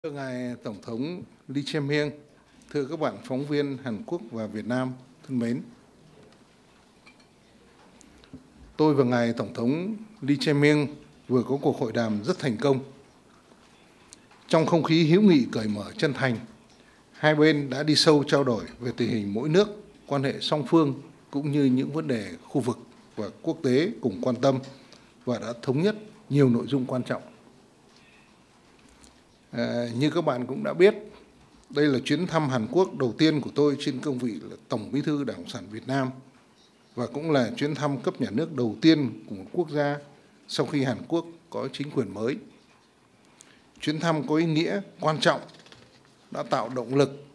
Thưa Ngài Tổng thống Lee Jae-myung, thưa các bạn phóng viên Hàn Quốc và Việt Nam thân mến. Tôi và Ngài Tổng thống Lee Jae-myung vừa có cuộc hội đàm rất thành công. Trong không khí hữu nghị cởi mở chân thành, hai bên đã đi sâu trao đổi về tình hình mỗi nước, quan hệ song phương cũng như những vấn đề khu vực và quốc tế cùng quan tâm và đã thống nhất nhiều nội dung quan trọng. Như các bạn cũng đã biết, đây là chuyến thăm Hàn Quốc đầu tiên của tôi trên cương vị là Tổng Bí thư Đảng Cộng sản Việt Nam và cũng là chuyến thăm cấp nhà nước đầu tiên của một quốc gia sau khi Hàn Quốc có chính quyền mới. Chuyến thăm có ý nghĩa quan trọng, đã tạo động lực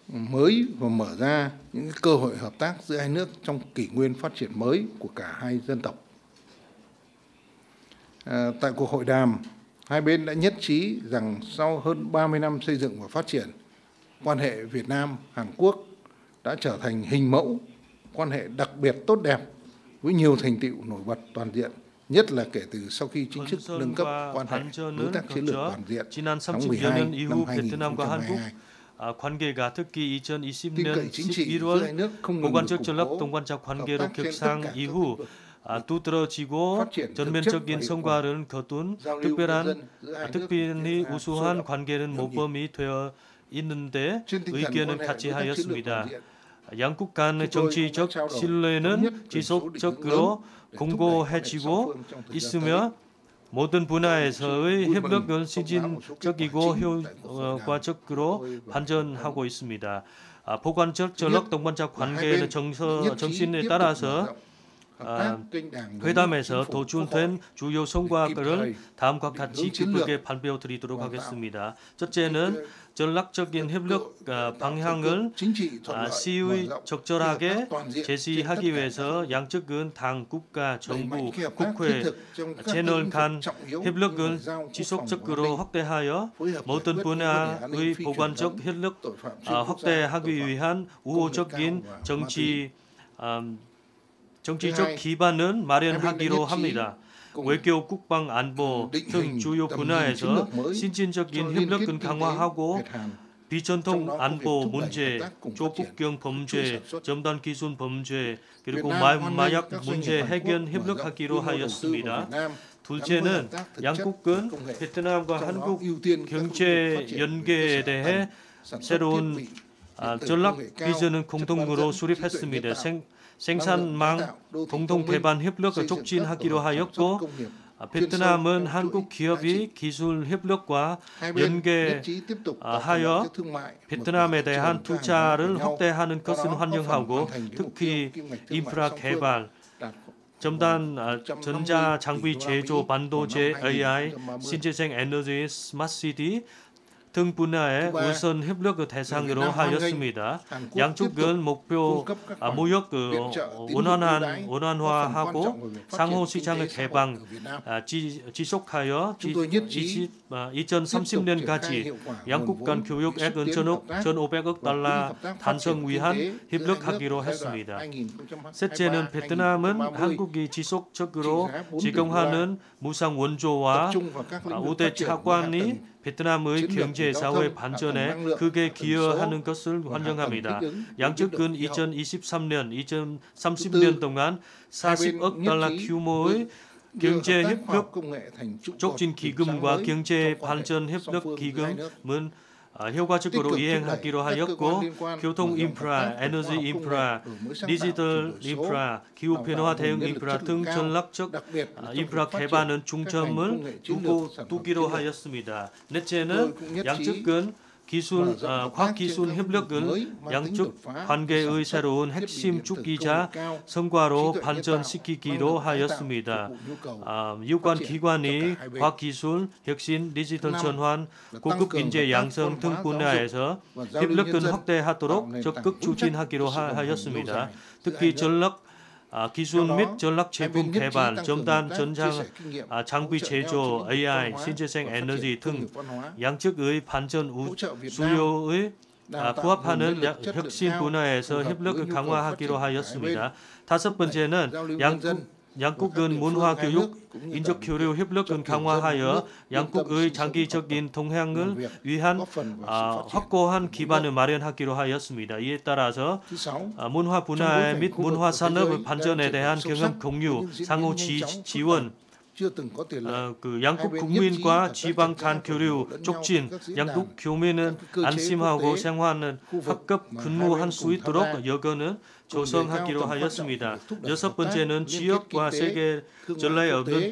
mới và mở ra những cơ hội hợp tác giữa hai nước trong kỷ nguyên phát triển mới của cả hai dân tộc. Tại cuộc hội đàm, hai bên đã nhất trí rằng sau hơn 30 năm xây dựng và phát triển, quan hệ Việt Nam-Hàn Quốc đã trở thành hình mẫu quan hệ đặc biệt tốt đẹp với nhiều thành tựu nổi bật toàn diện, nhất là kể từ sau khi chính thức nâng cấp quan hệ đối tác chiến lược toàn diện tháng 12 năm 2022. 관계가 특히 2020년 11월 고관적 전략 동반자 관계로 격상 이후 두드러지고 전면적인 성과를 거둔 특별히 우수한 관계는 모범이 되어 있는데 의견은 같이하였습니다. 양국 간 정치적 신뢰는 지속적으로 공고해지고 있으며 모든 분야에서의 협력은 시진적이고 효과적으로 발전하고 있습니다. 포괄적 전략 동반자 관계의 정신에 따라서 회담에서 도출된 주요 성과를 다음과 같이 기쁘게 발표드리도록 하겠습니다. 첫째는 전략적인 협력 방향을 시의 적절하게 제시하기 위해서 양측은 당, 국가, 정부, 국회, 채널 간 협력을 지속적으로 확대하여 모든 분야의 보관적 협력 확대하기 위한 우호적인 정치적 기반을 마련하기로 합니다. 외교, 국방, 안보 등 주요 분야에서 신진적인 협력을 강화하고 비전통 안보 문제, 조국경 범죄, 첨단 기술 범죄, 그리고 마약 문제 해결 협력하기로 하였습니다. 둘째는 양국은 베트남과 한국 경제 연계에 대해 새로운 전략 비전을 공동으로 수립했습니다. 생산망 공동 개발 협력을 촉진하기로 하였고 베트남은 한국 기업이 기술 협력과 연계하여 베트남에 대한 투자를 확대하는 것을 환영하고 특히 인프라 개발, 첨단 전자장비 제조, 반도체, AI, 신재생 에너지, 스마트시티 등 분야의 우선 협력을 대상으로 하였습니다. 양측은 목표 무역 원활화하고 상호 시장의 개방 지속하여 2030년까지 양국 간 교육액은 1,500억 달러 달성 위한 협력하기로 했습니다. 셋째는 베트남은 한국이 지속적으로 제공하는 무상 원조와 우대 차관이 베트남의 경제 사회 발전에 크게 기여하는 것을 환영합니다. 양측은 2023년, 2030년 동안 40억 달러 규모의 경제 협력 촉진 기금과 경제 발전 협력 기금은 효과적으로 이행하기로 하였고 교통 인프라, 에너지 인프라, 디지털 인프라, 기후 변화 대응 인프라 등 전략적 인프라 개발은 중점을 두기로 하였습니다. 넷째는 양측은 과학기술 협력을 양측 관계의 새로운 핵심 주기자 성과로 발전시키기로 하였습니다. 유관 기관이 과학기술, 혁신, 디지털 전환, 고급 인재 양성 등 분야에서 협력을 확대하도록 적극 추진하기로 하였습니다. 특히 전략 기술 및 전략 제품 개발, 첨단 장비 제조, AI, 신재생 에너지 등 양측의 발전 수요에 부합하는 혁신 분야에서 협력을 강화하기로 하였습니다. 다섯 번째는 양국은 문화 교육, 인적 교류 협력을 강화하여 양국의 장기적인 동행을 위한 확고한 기반을 마련하기로 하였습니다. 이에 따라서 문화 분야 및 문화 산업 발전에 대한 경험 공유, 상호 지원, 양국 국민과 지방 간 교류 촉진, 양국 교민은 안심하고 생활하는 합급 근무할 수 있도록 여건을 조성하기로 하였습니다. 여섯 번째는 지역과 세계 전례에 없는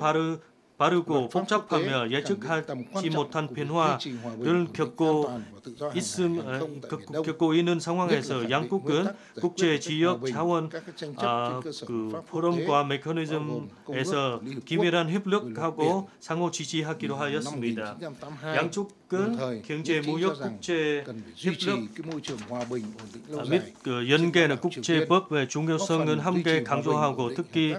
빠르고 복잡하며 예측하지 못한 변화를 겪고 있는 상황에서 양국은 국제 지역 자원 포럼과 메커니즘에서 긴밀한 협력하고 상호 지지하기로 하였습니다. 양국은 경제 무역 국제 협력 및 연계는 국제법의 중요성은 함께 강조하고 특히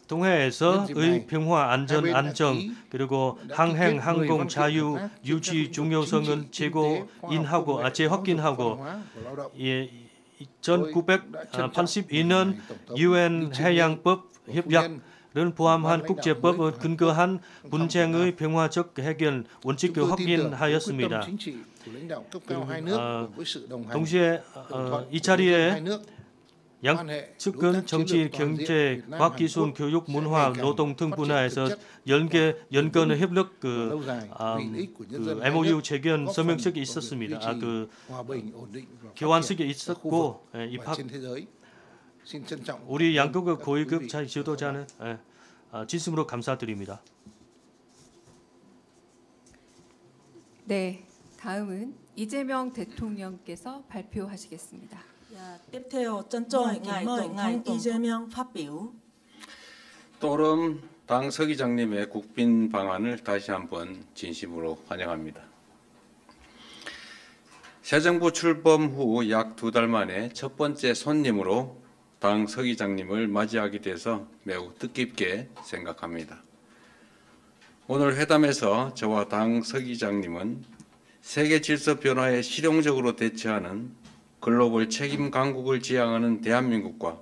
동해에서의 평화, 안정 그리고 항행, 항공 자유 유지 중요성은 재확인하고 1982년 UN 해양법 협약을 포함한 국제법을 근거한 분쟁의 평화적 해결 원칙을 확인하였습니다. 동시에 이 자리에 양측은 정치, 경제, 과학기술, 교육, 문화, 노동 등 분야에서 연관의 협력 MOU 재견 서명식이 있었습니다. 교환식이 있었고 우리 양국의 고위급 지도자는 진심으로 감사드립니다. 네, 다음은 이재명 대통령께서 발표하시겠습니다. Tiếp theo trân trọng kính mời ngài 이재명 phát biểu. 또름 당 서기장님의 국빈 방안을 다시 한번 진심으로 환영합니다. 새 정부 출범 후 약 2달 만에 첫 번째 손님으로 당 서기장님을 맞이하게 돼서 매우 뜻깊게 생각합니다. 오늘 회담에서 저와 당 서기장님은 세계 질서 변화에 실용적으로 대처하는 글로벌 책임 강국을 지향하는 대한민국과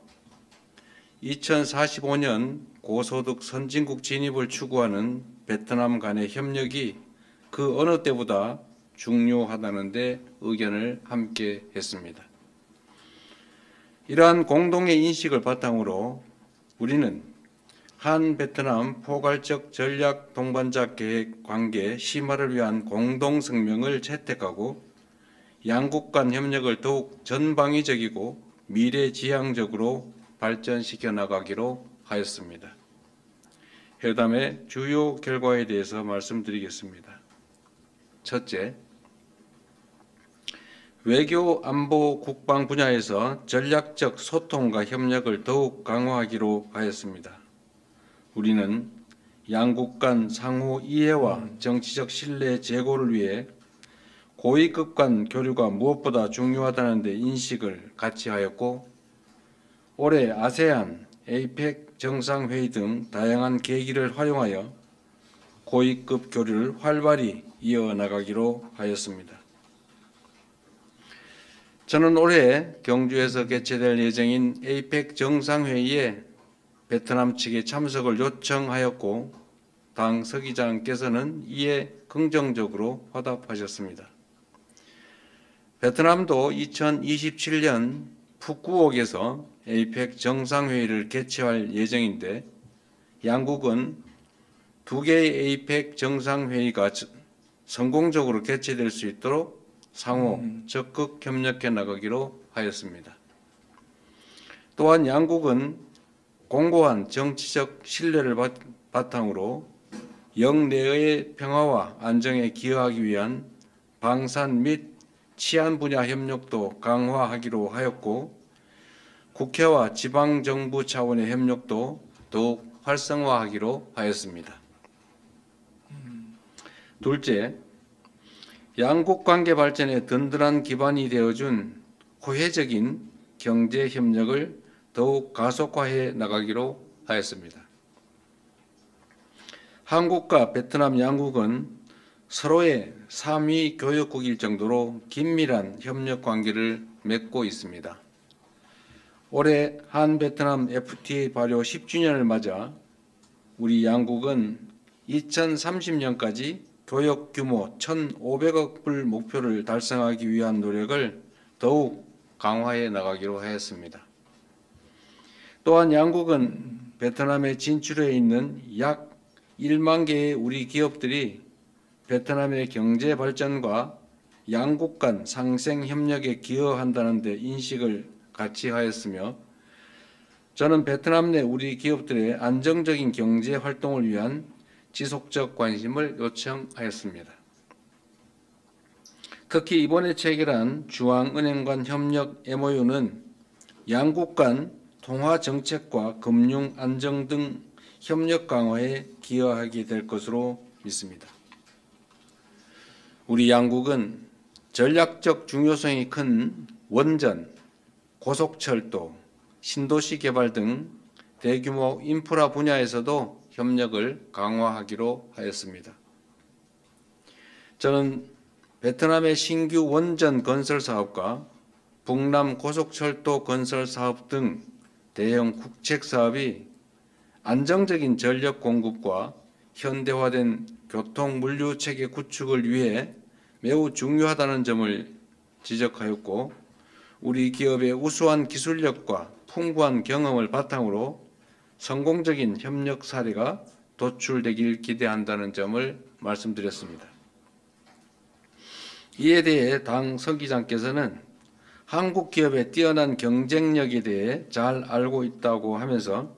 2045년 고소득 선진국 진입을 추구하는 베트남 간의 협력이 그 어느 때보다 중요하다는 데 의견을 함께 했습니다. 이러한 공동의 인식을 바탕으로 우리는 한 베트남 포괄적 전략 동반자 계획 관계 심화를 위한 공동성명을 채택하고 양국 간 협력을 더욱 전방위적이고 미래지향적으로 발전시켜 나가기로 하였습니다. 회담의 주요 결과에 대해서 말씀드리겠습니다. 첫째, 외교, 안보, 국방 분야에서 전략적 소통과 협력을 더욱 강화하기로 하였습니다. 우리는 양국 간 상호 이해와 정치적 신뢰 제고를 위해 고위급 간 교류가 무엇보다 중요하다는 데 인식을 같이 하였고 올해 아세안, 에이펙 정상회의 등 다양한 계기를 활용하여 고위급 교류를 활발히 이어나가기로 하였습니다. 저는 올해 경주에서 개최될 예정인 에이펙 정상회의에 베트남 측의 참석을 요청하였고 당 서기장께서는 이에 긍정적으로 화답하셨습니다. 베트남도 2027년 푸꾸옥에서 에이펙 정상회의를 개최할 예정인데 양국은 2개의 에이펙 정상회의가 성공적으로 개최될 수 있도록 상호 적극 협력해 나가기로 하였습니다. 또한 양국은 공고한 정치적 신뢰를 바탕으로 영내의 평화와 안정에 기여하기 위한 방산 및 치안 분야 협력도 강화하기로 하였고 국회와 지방정부 차원의 협력도 더욱 활성화하기로 하였습니다. 둘째, 양국 관계 발전에 든든한 기반이 되어준 호혜적인 경제 협력을 더욱 가속화해 나가기로 하였습니다. 한국과 베트남 양국은 서로의 3위 교역국일 정도로 긴밀한 협력 관계를 맺고 있습니다. 올해 한 베트남 FTA 발효 10주년을 맞아 우리 양국은 2030년까지 교역 규모 1,500억 불 목표를 달성하기 위한 노력을 더욱 강화해 나가기로 하였습니다. 또한 양국은 베트남에 진출해 있는 약 1만 개의 우리 기업들이 베트남의 경제 발전과 양국 간 상생 협력에 기여한다는 데 인식을 같이 하였으며 저는 베트남 내 우리 기업들의 안정적인 경제 활동을 위한 지속적 관심을 요청하였습니다. 특히 이번에 체결한 중앙은행 간 협력 MOU는 양국 간 통화 정책과 금융 안정 등 협력 강화에 기여하게 될 것으로 믿습니다. 우리 양국은 전략적 중요성이 큰 원전, 고속철도, 신도시 개발 등 대규모 인프라 분야에서도 협력을 강화하기로 하였습니다. 저는 베트남의 신규 원전 건설 사업과 북남 고속철도 건설 사업 등 대형 국책 사업이 안정적인 전력 공급과 현대화된 교통 물류 체계 구축을 위해 매우 중요하다는 점을 지적하였고 우리 기업의 우수한 기술력과 풍부한 경험을 바탕으로 성공적인 협력 사례가 도출되길 기대한다는 점을 말씀드렸습니다. 이에 대해 당 서기장께서는 한국 기업의 뛰어난 경쟁력에 대해 잘 알고 있다고 하면서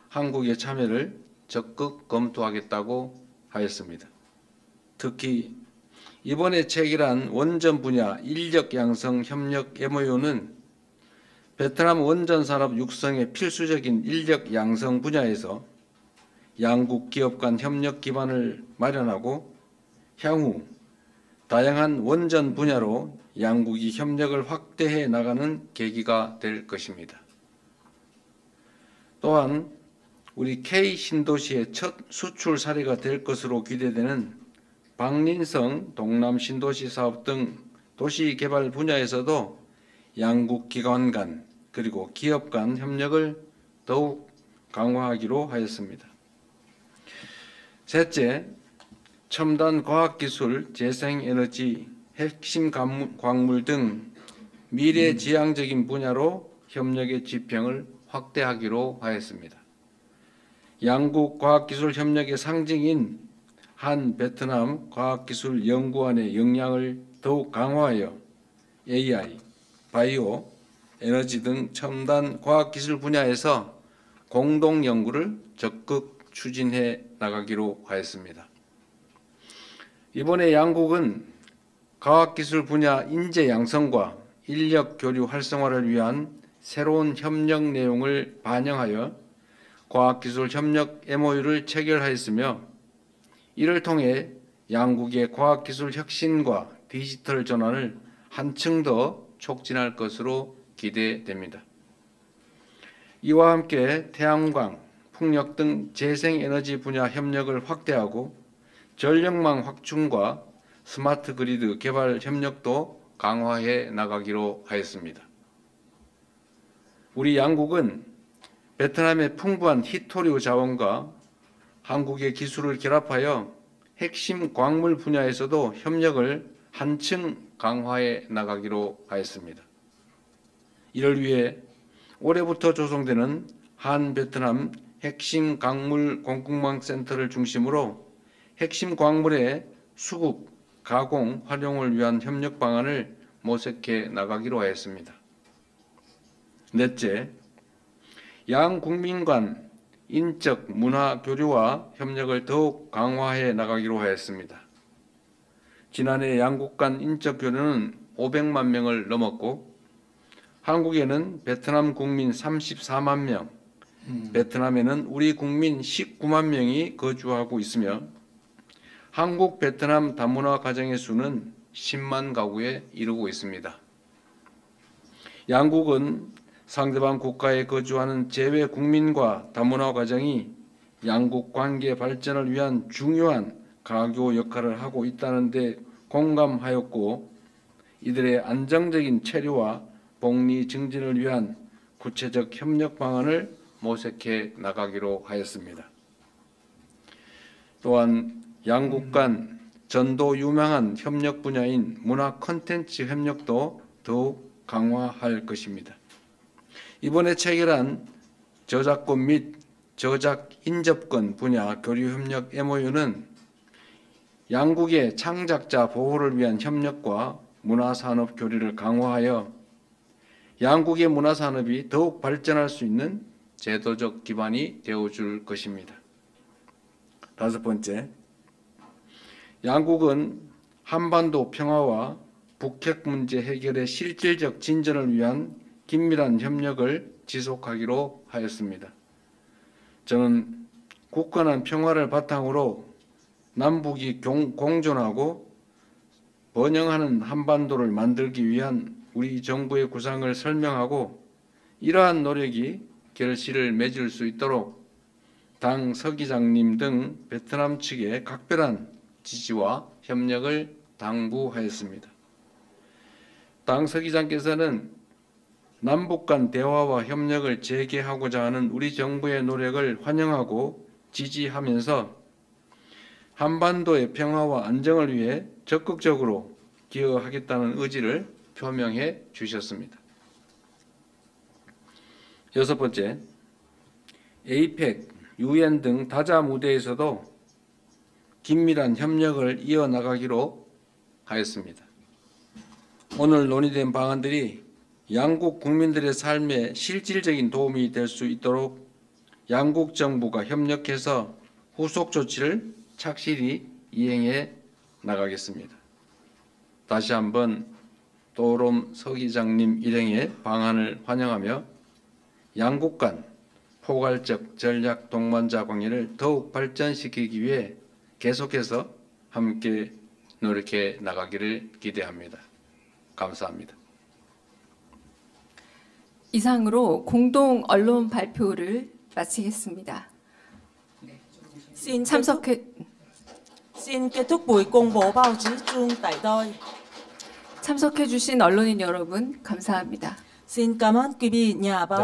한국의 참여를 적극 검토하겠다고 하였습니다. 특히 이번에 체결한 원전 분야 인력 양성 협력 MOU는 베트남 원전 산업 육성의 필수적인 인력 양성 분야에서 양국 기업 간 협력 기반을 마련하고 향후 다양한 원전 분야로 양국이 협력을 확대해 나가는 계기가 될 것입니다. 또한 우리 K 신도시의 첫 수출 사례가 될 것으로 기대되는 박린성 동남 신도시 사업 등 도시 개발 분야에서도 양국 기관 간 그리고 기업 간 협력을 더욱 강화하기로 하였습니다. 셋째, 첨단 과학기술, 재생에너지, 핵심 광물 등 미래지향적인 분야로 협력의 지평을 확대하기로 하였습니다. 양국 과학기술 협력의 상징인 한 베트남 과학기술연구원의 역량을 더욱 강화하여 AI, 바이오, 에너지 등 첨단 과학기술 분야에서 공동 연구를 적극 추진해 나가기로 하였습니다. 이번에 양국은 과학기술 분야 인재 양성과 인력 교류 활성화를 위한 새로운 협력 내용을 반영하여 과학기술 협력 MOU를 체결하였으며 이를 통해 양국의 과학기술 혁신과 디지털 전환을 한층 더 촉진할 것으로 기대됩니다. 이와 함께 태양광, 풍력 등 재생에너지 분야 협력을 확대하고 전력망 확충과 스마트 그리드 개발 협력도 강화해 나가기로 하였습니다. 우리 양국은 베트남의 풍부한 히토류 자원과 한국의 기술을 결합하여 핵심 광물 분야에서도 협력을 한층 강화해 나가기로 하였습니다. 이를 위해 올해부터 조성되는 한 베트남 핵심 광물 공급망 센터를 중심으로 핵심 광물의 수급, 가공, 활용을 위한 협력 방안을 모색해 나가기로 하였습니다. 넷째, 양 국민 간 인적 문화 교류와 협력을 더욱 강화해 나가기로 하였습니다. 지난해 양국 간 인적 교류는 500만 명을 넘었고 한국에는 베트남 국민 34만 명, 베트남에는 우리 국민 19만 명이 거주하고 있으며 한국 베트남 다문화 가정의 수는 10만 가구에 이르고 있습니다. 양국은 상대방 국가에 거주하는 재외 국민과 다문화 가정이 양국 관계 발전을 위한 중요한 가교 역할을 하고 있다는 데 공감하였고 이들의 안정적인 체류와 복리 증진을 위한 구체적 협력 방안을 모색해 나가기로 하였습니다. 또한 양국 간 전도 유망한 협력 분야인 문화 콘텐츠 협력도 더욱 강화할 것입니다. 이번에 체결한 저작권 및 저작 인접권 분야 교류 협력 MOU는 양국의 창작자 보호를 위한 협력과 문화산업 교류를 강화하여 양국의 문화산업이 더욱 발전할 수 있는 제도적 기반이 되어줄 것입니다. 다섯 번째, 양국은 한반도 평화와 북핵 문제 해결의 실질적 진전을 위한 긴밀한 협력을 지속하기로 하였습니다. 저는 굳건한 평화를 바탕으로 남북이 공존하고 번영하는 한반도를 만들기 위한 우리 정부의 구상을 설명하고 이러한 노력이 결실을 맺을 수 있도록 당 서기장님 등 베트남 측에 각별한 지지와 협력을 당부하였습니다. 당 서기장께서는 남북 간 대화와 협력을 재개하고자 하는 우리 정부의 노력을 환영하고 지지하면서 한반도의 평화와 안정을 위해 적극적으로 기여하겠다는 의지를 표명해 주셨습니다. 여섯 번째, APEC, UN 등 다자 무대에서도 긴밀한 협력을 이어나가기로 하였습니다. 오늘 논의된 방안들이 양국 국민들의 삶에 실질적인 도움이 될 수 있도록 양국 정부가 협력해서 후속 조치를 착실히 이행해 나가겠습니다. 다시 한번 또롬 서기장님 일행의 방안을 환영하며 양국 간 포괄적 전략 동반자 관계를 더욱 발전시키기 위해 계속해서 함께 노력해 나가기를 기대합니다. 감사합니다. 이상으로 공동 언론 발표를 마치겠습니다. Xin kết thúc buổi công bố báo chí chung tại đây. 참석해 주신 언론인 여러분 감사합니다. Xin cảm ơn quý vị nhà báo.